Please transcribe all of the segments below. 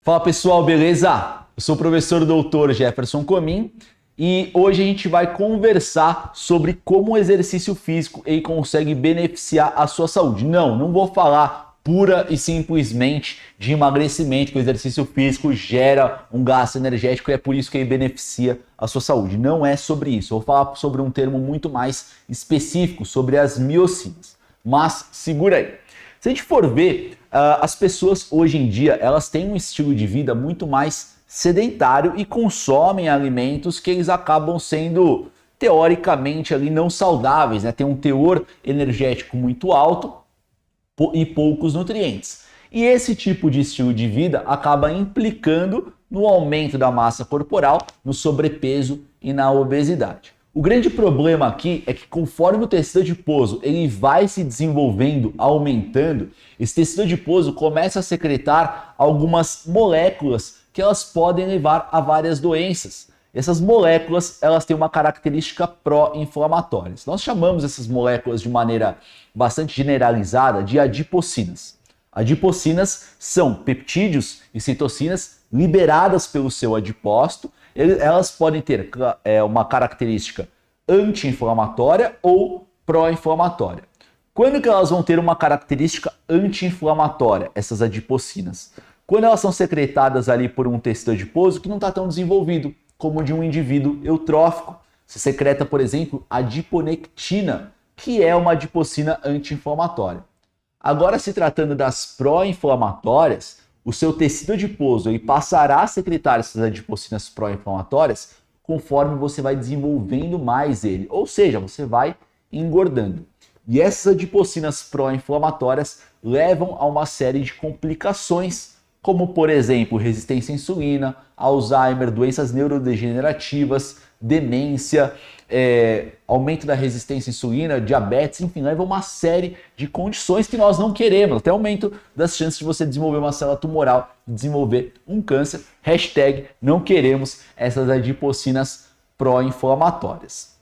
Fala pessoal, beleza? Eu sou o professor doutor Jefferson Comin e hoje a gente vai conversar sobre como o exercício físico ele consegue beneficiar a sua saúde. Não vou falar pura e simplesmente de emagrecimento, que o exercício físico gera um gasto energético e é por isso que ele beneficia a sua saúde. Não é sobre isso. Eu vou falar sobre um termo muito mais específico, sobre as miocinas. Mas segura aí. Se a gente for ver, as pessoas hoje em dia, elas têm um estilo de vida muito mais sedentário e consomem alimentos que eles acabam sendo, teoricamente, ali não saudáveis, né? Tem um teor energético muito alto e poucos nutrientes. E esse tipo de estilo de vida acaba implicando no aumento da massa corporal, no sobrepeso e na obesidade. O grande problema aqui é que conforme o tecido adiposo ele vai se desenvolvendo, aumentando, esse tecido adiposo começa a secretar algumas moléculas que elas podem levar a várias doenças. Essas moléculas elas têm uma característica pró-inflamatória. Nós chamamos essas moléculas de maneira bastante generalizada de adipocinas. Adipocinas são peptídeos e citocinas liberadas pelo seu adipócito. Elas podem ter uma característica anti-inflamatória ou pró-inflamatória. Quando que elas vão ter uma característica anti-inflamatória, essas adipocinas? Quando elas são secretadas ali por um tecido adiposo que não está tão desenvolvido, como o de um indivíduo eutrófico. Se secreta, por exemplo, adiponectina, que é uma adipocina anti-inflamatória. Agora, se tratando das pró-inflamatórias, o seu tecido adiposo ele passará a secretar essas adipocinas pró-inflamatórias conforme você vai desenvolvendo mais ele, ou seja, você vai engordando. E essas adipocinas pró-inflamatórias levam a uma série de complicações, como por exemplo, resistência à insulina, Alzheimer, doenças neurodegenerativas, demência, aumento da resistência à insulina, diabetes, enfim, leva uma série de condições que nós não queremos, até aumento das chances de você desenvolver uma célula tumoral, desenvolver um câncer, hashtag não queremos essas adipocinas pró-inflamatórias.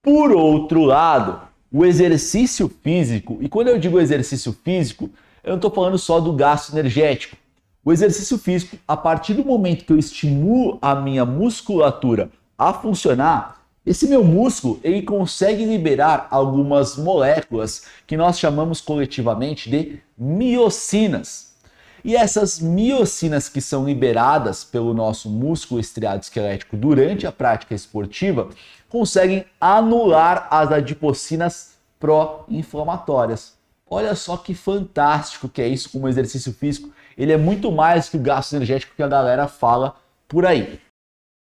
Por outro lado, o exercício físico, e quando eu digo exercício físico, eu não estou falando só do gasto energético. O exercício físico, a partir do momento que eu estimulo a minha musculatura a funcionar, esse meu músculo ele consegue liberar algumas moléculas que nós chamamos coletivamente de miocinas. E essas miocinas que são liberadas pelo nosso músculo estriado esquelético durante a prática esportiva conseguem anular as adipocinas pró-inflamatórias. Olha só que fantástico que é isso como exercício físico. Ele é muito mais que o gasto energético que a galera fala por aí.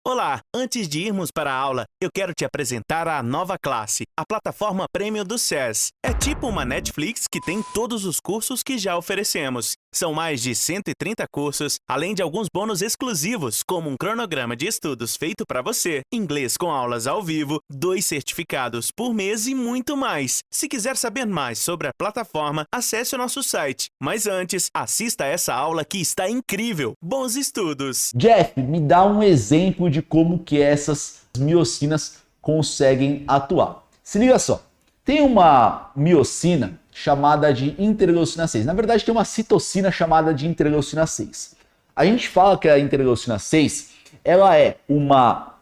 Olá, antes de irmos para a aula, eu quero te apresentar a nova classe, a plataforma Premium do SES. É tipo uma Netflix que tem todos os cursos que já oferecemos. São mais de 130 cursos, além de alguns bônus exclusivos, como um cronograma de estudos feito para você, inglês com aulas ao vivo, 2 certificados por mês e muito mais. Se quiser saber mais sobre a plataforma, acesse o nosso site. Mas antes, assista a essa aula que está incrível. Bons estudos! Jeff, me dá um exemplo de como que essas miocinas conseguem atuar. Se liga só, tem uma miocina chamada de interleucina 6. Na verdade, tem uma citocina chamada de interleucina 6. A gente fala que a interleucina 6 ela é uma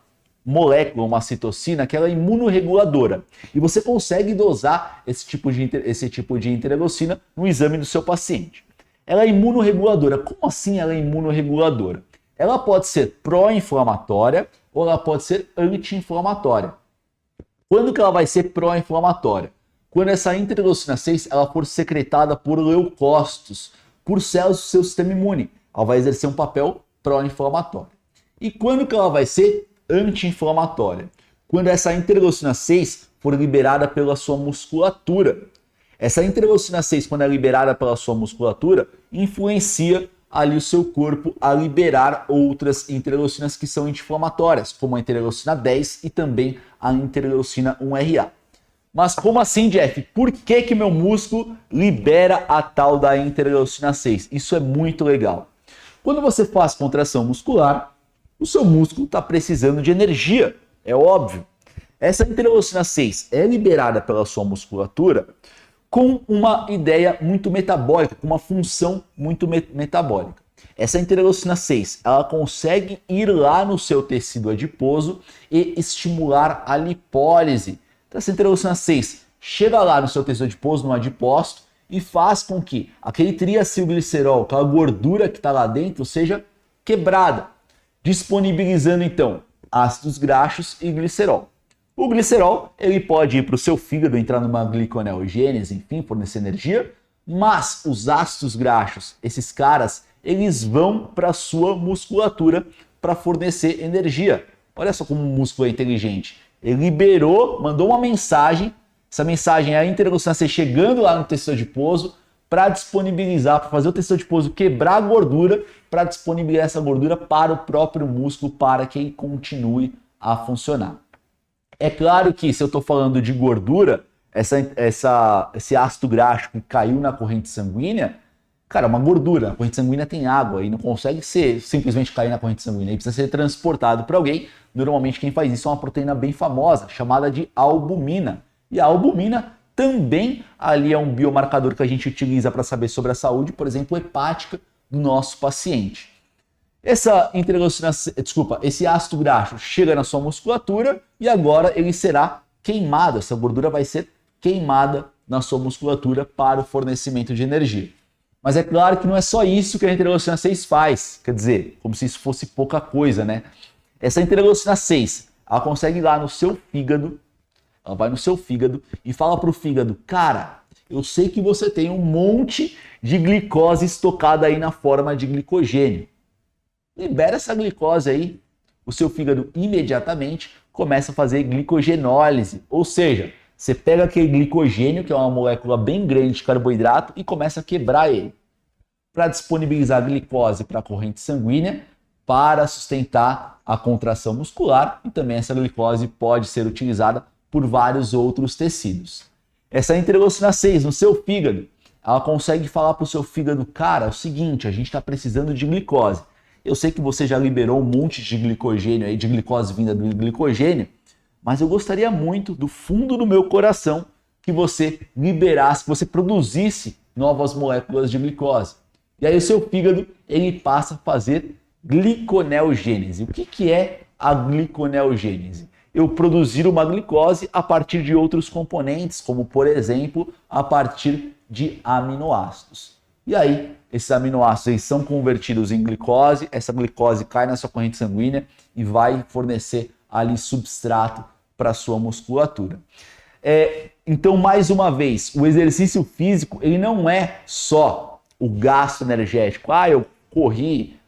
molécula, uma citocina, que ela é imunorreguladora. E você consegue dosar esse tipo de interleucina no exame do seu paciente. Ela é imunorreguladora. Como assim ela é imunorreguladora? Ela pode ser pró-inflamatória ou ela pode ser anti-inflamatória. Quando que ela vai ser pró-inflamatória? Quando essa interleucina 6 ela for secretada por leucócitos, por células do seu sistema imune. Ela vai exercer um papel pró-inflamatório. E quando que ela vai ser anti-inflamatória? Quando essa interleucina 6 for liberada pela sua musculatura. Essa interleucina 6, quando é liberada pela sua musculatura, influencia ali o seu corpo a liberar outras interleucinas que são anti-inflamatórias, como a interleucina 10 e também a interleucina 1RA. Mas como assim, Jeff? Por que que meu músculo libera a tal da interleucina 6? Isso é muito legal. Quando você faz contração muscular, o seu músculo está precisando de energia, é óbvio. Essa interleucina 6 é liberada pela sua musculatura com uma ideia muito metabólica, com uma função muito metabólica. Essa interleucina 6, ela consegue ir lá no seu tecido adiposo e estimular a lipólise. Então essa interleucina 6 chega lá no seu tecido adiposo, no adipócito, e faz com que aquele triacilglicerol, aquela gordura que está lá dentro, seja quebrada, disponibilizando então ácidos graxos e glicerol. O glicerol ele pode ir para o seu fígado, entrar numa gliconeogênese, enfim, fornecer energia, mas os ácidos graxos, esses caras, eles vão para a sua musculatura para fornecer energia. Olha só como o músculo é inteligente. Ele liberou, mandou uma mensagem, essa mensagem é a interleucina C chegando lá no tecido adiposo para disponibilizar, para fazer o tecido adiposo quebrar a gordura, para disponibilizar essa gordura para o próprio músculo, para que ele continue a funcionar. É claro que se eu estou falando de gordura, esse ácido graxo que caiu na corrente sanguínea, cara, é uma gordura. A corrente sanguínea tem água e não consegue simplesmente cair na corrente sanguínea. Ele precisa ser transportado para alguém. Normalmente quem faz isso é uma proteína bem famosa, chamada de albumina. E a albumina também ali é um biomarcador que a gente utiliza para saber sobre a saúde, por exemplo, hepática do nosso paciente. Esse ácido graxo chega na sua musculatura e agora ele será queimado. Essa gordura vai ser queimada na sua musculatura para o fornecimento de energia. Mas é claro que não é só isso que a interleucina 6 faz, quer dizer, como se isso fosse pouca coisa, né? Essa interleucina 6, ela consegue ir lá no seu fígado, ela vai no seu fígado e fala para o fígado, cara, eu sei que você tem um monte de glicose estocada aí na forma de glicogênio. Libera essa glicose aí, o seu fígado imediatamente começa a fazer glicogenólise, ou seja, você pega aquele glicogênio, que é uma molécula bem grande de carboidrato, e começa a quebrar ele para disponibilizar a glicose para a corrente sanguínea para sustentar a contração muscular, e também essa glicose pode ser utilizada por vários outros tecidos. Essa interleucina 6 no seu fígado, ela consegue falar para o seu fígado, cara, é o seguinte, a gente está precisando de glicose. Eu sei que você já liberou um monte de glicogênio aí, de glicose vinda do glicogênio, mas eu gostaria muito, do fundo do meu coração, que você liberasse, que você produzisse novas moléculas de glicose. E aí o seu fígado, ele passa a fazer gliconeogênese. O que é a gliconeogênese? Eu produzir uma glicose a partir de outros componentes, como por exemplo, a partir de aminoácidos. E aí, esses aminoácidos eles são convertidos em glicose, essa glicose cai na sua corrente sanguínea e vai fornecer ali substrato para a sua musculatura. Então, mais uma vez, o exercício físico ele não é só o gasto energético. Eu corri,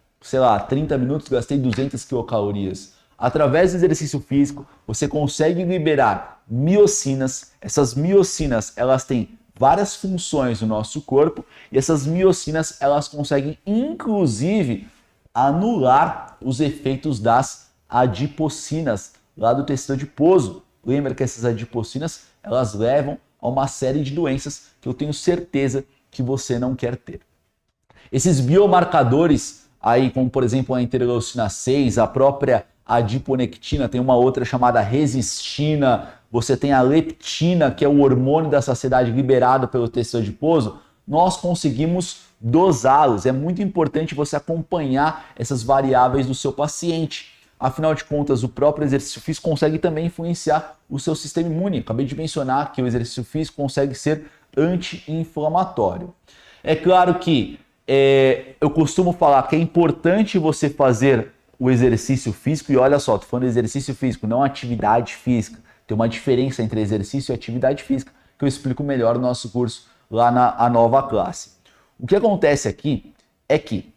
30 minutos, gastei 200 quilocalorias. Através do exercício físico, você consegue liberar miocinas. Essas miocinas, elas têm várias funções no nosso corpo e essas miocinas, elas conseguem, inclusive, anular os efeitos das adipocinas lá do tecido adiposo. Lembra que essas adipocinas, elas levam a uma série de doenças que eu tenho certeza que você não quer ter. Esses biomarcadores aí, como por exemplo a interleucina 6, a própria adiponectina, tem uma outra chamada resistina, você tem a leptina, que é o hormônio da saciedade liberado pelo tecido adiposo, nós conseguimos dosá-los. É muito importante você acompanhar essas variáveis do seu paciente. Afinal de contas, o próprio exercício físico consegue também influenciar o seu sistema imune. Acabei de mencionar que o exercício físico consegue ser anti-inflamatório. É claro que eu costumo falar que é importante você fazer o exercício físico, e olha só, estou falando de exercício físico, não atividade física. Tem uma diferença entre exercício e atividade física, que eu explico melhor no nosso curso lá na nova classe. O que acontece aqui é que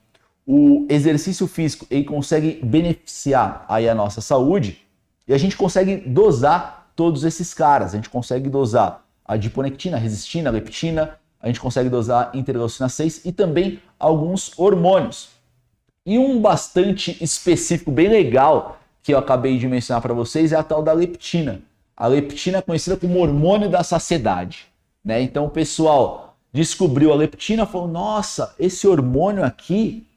o exercício físico ele consegue beneficiar aí a nossa saúde e a gente consegue dosar todos esses caras. A gente consegue dosar a adiponectina, a resistina, a leptina, a gente consegue dosar a interleucina 6 e também alguns hormônios. E um bastante específico, bem legal, que eu acabei de mencionar para vocês é a tal da leptina. A leptina é conhecida como hormônio da saciedade, né? Então o pessoal descobriu a leptina e falou, nossa, esse hormônio aqui,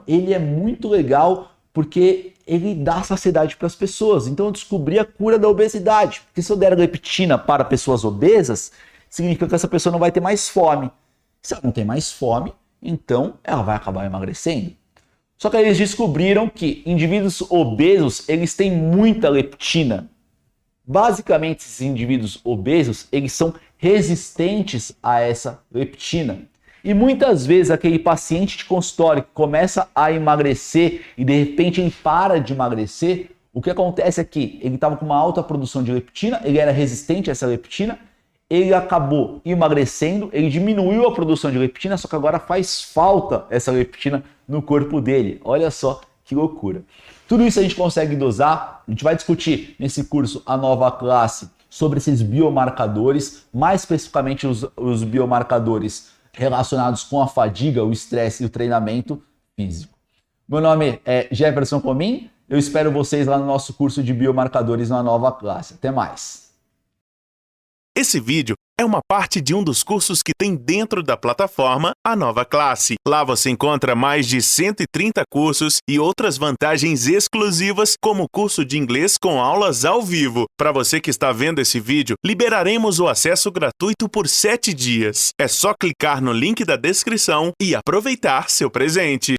ele é muito legal porque ele dá saciedade para as pessoas. Então eu descobri a cura da obesidade. Porque se eu der leptina para pessoas obesas, significa que essa pessoa não vai ter mais fome. Se ela não tem mais fome, então ela vai acabar emagrecendo. Só que aí eles descobriram que indivíduos obesos, eles têm muita leptina. Basicamente, esses indivíduos obesos, eles são resistentes a essa leptina. E muitas vezes aquele paciente de consultório que começa a emagrecer e de repente ele para de emagrecer, o que acontece é que ele estava com uma alta produção de leptina, ele era resistente a essa leptina, ele acabou emagrecendo, ele diminuiu a produção de leptina, só que agora faz falta essa leptina no corpo dele. Olha só que loucura. Tudo isso a gente consegue dosar, a gente vai discutir nesse curso a nova classe sobre esses biomarcadores, mais especificamente os biomarcadores relacionados com a fadiga, o estresse e o treinamento físico. Meu nome é Jefferson Comim, eu espero vocês lá no nosso curso de biomarcadores na nova classe. Até mais! Esse vídeo é uma parte de um dos cursos que tem dentro da plataforma A Nova Classe. Lá você encontra mais de 130 cursos e outras vantagens exclusivas, como o curso de inglês com aulas ao vivo. Para você que está vendo esse vídeo, liberaremos o acesso gratuito por 7 dias. É só clicar no link da descrição e aproveitar seu presente.